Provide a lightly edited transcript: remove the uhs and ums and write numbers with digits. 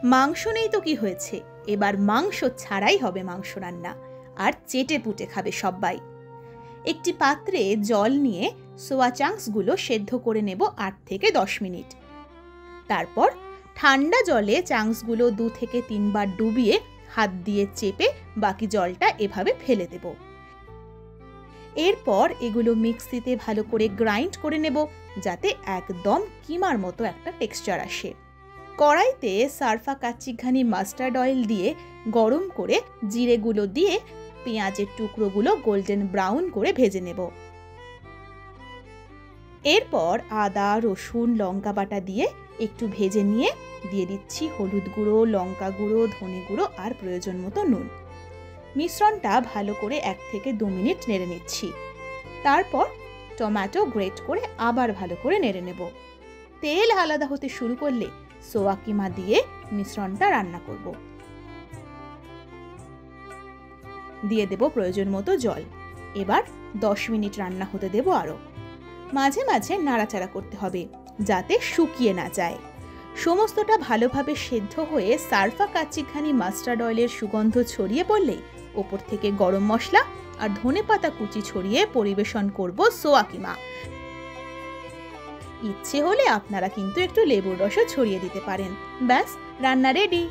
মাংস নেই তো কি হয়েছে, এবার মাংস ছাড়াই হবে মাংস রান্না, আর চেটে পুটে খাবে সবাই। একটি পাত্রে জল নিয়ে সোয়া চাংসগুলো সেদ্ধ করে নেব 8 থেকে 10 মিনিট। তারপর ঠান্ডা জলে চাংসগুলো 2 থেকে 3 বার ডুবিয়ে হাত দিয়ে চেপে বাকি জলটা এভাবে ফেলে দেব। এরপর এগুলো মিক্সিতে ভালো করে গ্রাইন্ড করে নেব, যাতে একদম কিমার মতো একটা টেক্সচার আসে। কড়াইতে সারফা কাচ্চিঘানি মাস্টার্ড অয়েল দিয়ে গরম করে জিরেগুলো দিয়ে পেঁয়াজের টুকরোগুলো গোল্ডেন ব্রাউন করে ভেজে নেব। এরপর আদা, রসুন, লঙ্কা বাটা দিয়ে একটু ভেজে নিয়ে দিয়ে দিচ্ছি হলুদ গুঁড়ো, লঙ্কা গুঁড়ো, ধনে গুঁড়ো আর প্রয়োজন মতো নুন। মিশ্রণটা ভালো করে 1 থেকে 2 মিনিট নেড়ে নিচ্ছি। তারপর টমেটো গ্রেট করে আবার ভালো করে নেড়ে নেব। তেল আলাদা হতে শুরু করলে সোয়া কিমা দিয়ে মিশ্রণটা রান্না করব। দিয়ে দেব প্রয়োজন মতো জল। এবার 10 মিনিট রান্না হতে দেব আরো। মাঝে মাঝে নাড়াচাড়া করতে হবে যাতে শুকিয়ে না যায়। সমস্তটা ভালোভাবে সেদ্ধ হয়ে সারফা কাচ্চিঘানি মাস্টার্ড অয়েলের সুগন্ধ ছড়িয়ে পড়লে ওপর থেকে গরম মশলা আর ধনেপাতা কুচি ছড়িয়ে পরিবেশন করব সোয়া কিমা। ইচ্ছে হলে আপনারা কিন্তু একটু লেবুর রসও ছড়িয়ে দিতে পারেন। ব্যাস, রান্না রেডি।